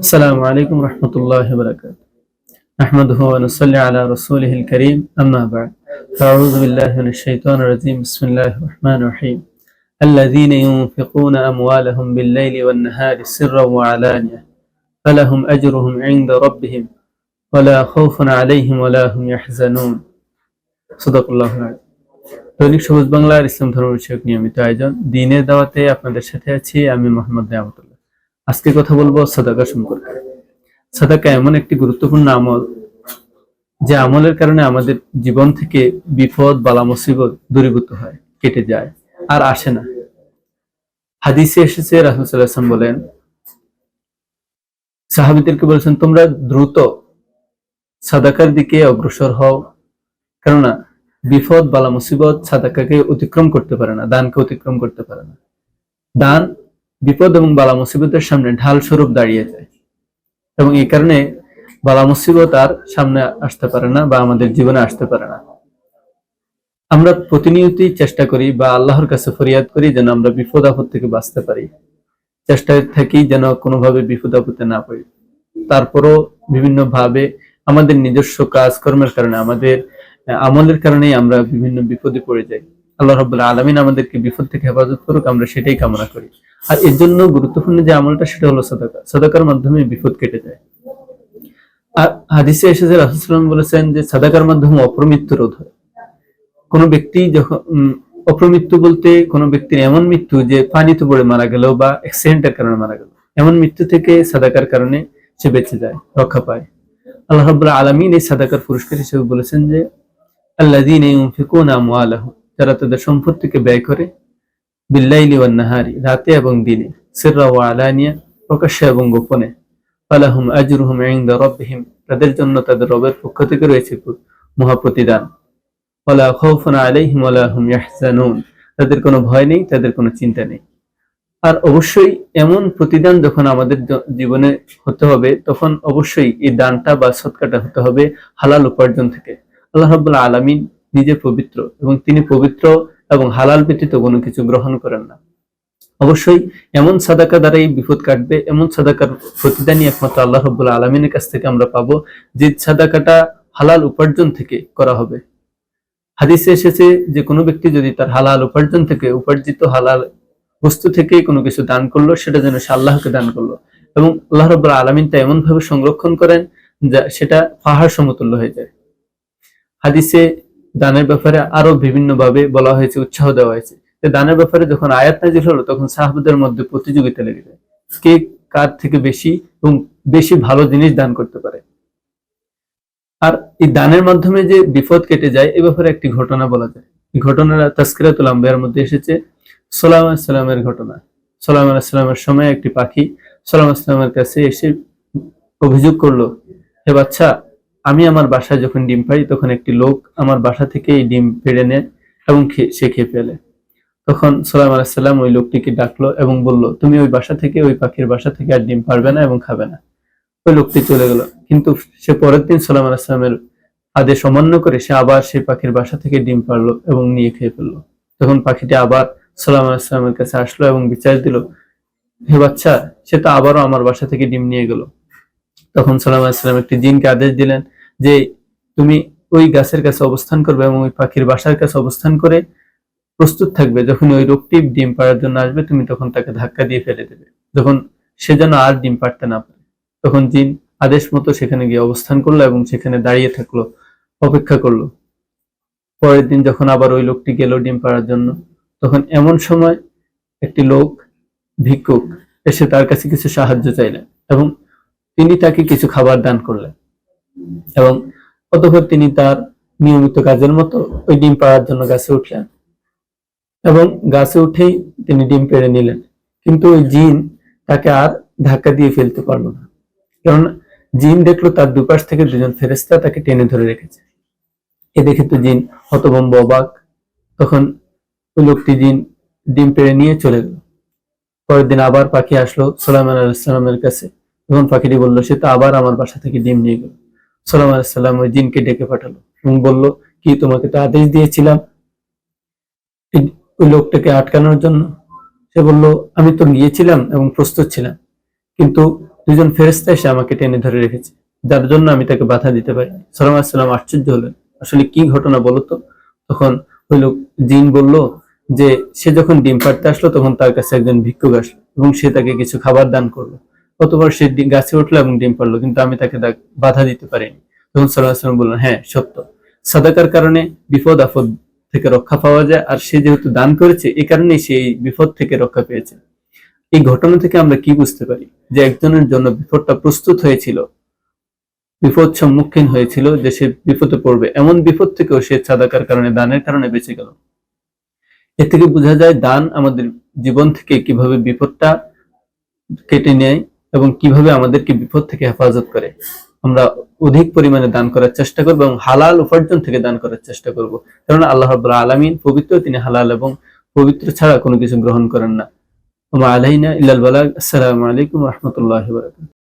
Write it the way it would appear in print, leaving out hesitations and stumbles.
السلام عليكم ورحمة الله وبركاته. نحمده ونصلي على رسوله الكريم أما بعد فأعوذ بالله من الشيطان الرجيم بسم الله الرحمن الرحيم الذين ينفقون أموالهم بالليل والنهار سرا وعلانية فلهم أجرهم عند ربهم ولا خوف عليهم ولا هم يحزنون صدق الله العظيم. দৈনিক সবুজ বাংলার ইসলাম ধর্ম বিষয়ক নিয়মিত আয়োজন দ্বীনের দাওয়াতে আপনাদের সাথে আছি আমি মোহাম্মদ নিয়ামতুল্লাহ। আজকে কথা বলবো সাদাকা সম্পর্কে। সাদাকা এমন একটি গুরুত্বপূর্ণ আমল যে আমলের কারণে আমাদের জীবন থেকে বিপদ বালা মুসিবত দূরীভূত হয়, কেটে যায়, আর আসে না। হাদিসে এসেছে রাসূল সাল্লাল্লাহু আলাইহি ওয়াসাল্লাম বলেন, সাহাবীদেরকে বলেছেন, তোমরা দ্রুত সাদাকার দিকে অগ্রসর হও, কেননা বিপদ বালা মুসিবত সাদাকাকে অতিক্রম করতে পারে না, দানকে অতিক্রম করতে পারে না। দান বিপদ এবং বালা মুসিবতের সামনে ঢাল স্বরূপ দাঁড়িয়ে যায় এবং এই কারণে বালা মুসিবত আর সামনে আসতে পারে না বা আমাদের জীবনে আসতে পারে না। আমরা প্রতিনিয়তই চেষ্টা করি বা আল্লাহর কাছে ফরিয়াদ করি যেন আমরা বিপদ আপদ থেকে বাঁচতে পারি, চেষ্টায় থাকি যেন কোনোভাবে বিপদ আপদে না পড়ি। তারপরও বিভিন্ন ভাবে আমাদের নিজস্ব কাজকর্মের কারণে, আমাদের আমলের কারণেই আমরা বিভিন্ন বিপদে পড়ে যাই। আল্লাহ রাব্বুল আলামিন আমাদেরকে বিপদ থেকে হেফাজত করুক, আমরা সেটাই কামনা করি। আর এর জন্য গুরুত্বপূর্ণ যে আমলটা সেটা হলো সাদাকা। সাদাকার মাধ্যমে বিপদ কেটে যায়। আর হাদিসে এসেছে রাসূল সাল্লাল্লাহু আলাইহি ওয়াসাল্লাম বলেছেন যে সাদাকার মাধ্যমে অপমৃত্যু রোধ হয়। কোন ব্যক্তি যখন অপমৃত্যু বলতে কোন ব্যক্তির এমন মৃত্যু যে পানিতে পড়ে মারা গেল বা অ্যাক্সিডেন্টের কারণে মারা গেল, এমন মৃত্যু থেকে সাদাকার কারণে সে বেঁচে যায়, রক্ষা পায়। আল্লাহ রাব্বুল আলামিন এই সাদাকার পুরস্কার হিসেবে বলেছেন যে আল্লাযীনা ইউনফিকুনা আমওয়ালাহুম, যারা তাদের সম্পত্তিকে ব্যয় করে, বিল্লাইলি ওয়ান নাহারি, রাতে এবং দিনে, সিররা ওয়া আলানিয়া, প্রকাশ্যে এবং গোপনে, ফালাহুম আজরুহুম ইনদা রাব্বিহিম, তাদের জন্য তাদের রবের পক্ষ থেকে রয়েছে মহা প্রতিদান। ওয়ালা খাউফুন আলাইহিম ওয়ালা হুম ইয়াহজানুন, তাদের কোনো ভয় নেই, তাদের কোনো চিন্তা নেই। আর অবশ্যই এমন প্রতিদান যখন আমাদের জীবনে হতে হবে, তখন অবশ্যই এই দানটা বা সদকাটা হতে হবে হালাল উপার্জন থেকে। আল্লাহ রাব্বুল আলামিন নিজে পবিত্র এবং তিনি পবিত্র এবং হালাল ব্যতীত কোনো কিছু গ্রহণ করেন না। অবশ্যই এমন সাদাকা দ্বারাই বিপদ কাটবে, এমন সাদাকার প্রতিদানই একমাত্র আল্লাহ রাব্বুল আলামিনের কাছ থেকে আমরা পাবো, যে সাদাকাটা হালাল উপার্জন থেকে করা হবে। হাদিসে এসেছে যে কোনো ব্যক্তি যদি তার হালাল উপার্জন থেকে, উপার্জিত হালাল বস্তু থেকে কোনো কিছু দান করলো, সেটা যেন সে আল্লাহকে দান করলো, এবং আল্লাহ রাব্বুল আলামিন তা এমন ভাবে সংরক্ষণ করেন যা সেটা পাহাড় সমতুল্য হয়ে যায়। হাদিসে দানের ব্যাপারে আরো বিভিন্ন ভাবে বলা হয়েছে, উৎসাহ দেওয়া হয়েছে। দানের ব্যাপারে যখন আয়াত নাযিল হলো, তখন সাহাবাদের মধ্যে প্রতিযোগিতা লেগে যায়, কে কার থেকে বেশি এবং বেশি ভালো জিনিস দান করতে পারে। আর এই দানের মাধ্যমে যে বিপদ কেটে যায়, এ ব্যাপারে একটি ঘটনা বলা যায়। এই ঘটনাটা তাসকিরাতুল আম্বিয়ার মধ্যে এসেছে, সুলাইমান আলাইহিস সালামের ঘটনা। সুলাইমান আলাইহিস সালামের সময় একটি পাখি সুলাইমান আলাইহিস সালামের কাছে এসে অভিযোগ করলো, হে বাচ্চা, আমি আমার বাসায় যখন ডিম পাই, তখন একটি লোক আমার বাসা থেকে এই ডিম পেড়ে নেয় এবং সে খেয়ে ফেলে। তখন সুলাইমান আলাইহিস সালাম ওই লোকটিকে ডাকলো এবং বলল, তুমি ওই বাসা থেকে, ওই পাখির বাসা থেকে আর ডিম পারবে না এবং খাবে না। ওই লোকটি চলে গেল। কিন্তু সে পরের দিন সুলাইমান আলাইহিস সালামের আদেশ অমান্য করে সে আবার সেই পাখির বাসা থেকে ডিম পারলো এবং নিয়ে খেয়ে ফেললো। তখন পাখিটি আবার সুলাইমান আলাইহিস সালামের কাছে আসলো এবং বিচার দিল, হে বাচ্চা, সে তো আবারও আমার বাসা থেকে ডিম নিয়ে গেল। তখন সুলাইমান আলাইহিস সালাম একটি জিনকে আদেশ দিলেন যে তুমি ওই গাছের কাছে অবস্থান করবে এবং ওই পাখির বাসার কাছে অবস্থান করে প্রস্তুত থাকবে, যখন ওই লোকটি ডিম পাড়ার জন্য আসবে, তুমি তখন তাকে ধাক্কা দিয়ে ফেলে দেবে, যখন সে যেন আর ডিম পাড়তে না পারে। তখন জিন আদেশ মতো সেখানে গিয়ে অবস্থান করলো এবং সেখানে দাঁড়িয়ে থাকলো, অপেক্ষা করলো। পরের দিন যখন আবার ওই লোকটি গেল ডিম পাড়ার জন্য, তখন এমন সময় একটি লোক, ভিক্ষুক, এসে তার কাছে কিছু সাহায্য চাইলেন এবং তিনি তাকে কিছু খাবার দান করলেন এবং অতঃপর তিনি তার নিয়মিত কাজের মতো ওই ডিম পাড়ার জন্য গাছে উঠলেন এবং গাছে উঠেই তিনি ডিম পেড়ে নিলেন। কিন্তু ওই জিন তাকে আর ধাক্কা দিয়ে ফেলতে পারলো না, কারণ জিন দেখলো তার দুপাশ থেকে দুজন ফেরেশতা তাকে টেনে ধরে রেখেছে। এ দেখে তো জিন হতভম্ব, অবাক। তখন ওই লোকটি ডিম পেড়ে নিয়ে চলে গেল। পরের দিন আবার পাখি আসলো সুলাইমান আলাইহিস সালামের কাছে, তখন পাখিটি বলল, সে তো আবার আমার বাসা থেকে ডিম নিয়ে গেল। সুলাইমান আলাইহিস সালাম ওই জিনকে ডেকে পাঠালো এবং বলল, কি তোমাকে তো আদেশ দিয়েছিলাম ওই লোকটাকে আটকানোর জন্য। সে বলল, আমি তো গিয়েছিলাম এবং প্রস্তুত ছিলাম, কিন্তু দুজন ফেরেশতা এসে আমাকে টেনে ধরে রেখেছে, যার জন্য আমি তাকে বাধা দিতে পারি। সালাম আসসালাম আশ্চর্য হলেন, আসলে কি ঘটনা বলো তো। তখন ওই লোক জিন বলল যে সে যখন ডিম পাড়তে আসলো তখন তার কাছে একজন ভিক্ষুক আসলো এবং সে তাকে কিছু খাবার দান করলো। অতঃপর সে গাছে উঠলো এবং ডিম পারলো, কিন্তু আমি তাকে বাধা দিতে পারিনি। তখন সাল্লাল্লাহু আলাইহি ওয়াসাল্লাম বললেন, হ্যাঁ সত্য, সাদাকার কারণে বিপদ আপদ থেকে রক্ষা পাওয়া যায়, আর সে যেহেতু দান করেছে এই কারণে সে এই বিপদ থেকে রক্ষা পেয়েছে। এই ঘটনা থেকে আমরা কি বুঝতে পারি, যে একজনের জন্য বিপদটা প্রস্তুত হয়েছিল, বিপদ সম্মুখীন হয়েছিল যে সে বিপদে পড়বে, এমন বিপদ থেকেও সে সাদাকার কারণে, দানের কারণে বেঁচে গেল। এ থেকে বোঝা যায় দান আমাদের জীবন থেকে কিভাবে বিপদটা কেটে নেয় এবং কিভাবে আমাদেরকে বিপদ থেকে হেফাজত করে। আমরা অধিক পরিমাণে দান করার চেষ্টা করবো এবং হালাল উপার্জন থেকে দান করার চেষ্টা করব, কারণ আল্লাহ রাব্বুল আলামিন পবিত্র, তিনি হালাল এবং পবিত্র ছাড়া কোনো কিছু গ্রহণ করেন না। ওয়া মা আলাইনা ইল্লাল বালাগ। আসসালামু আলাইকুম ওয়া রাহমাতুল্লাহি ওয়া বারাকাতুহু।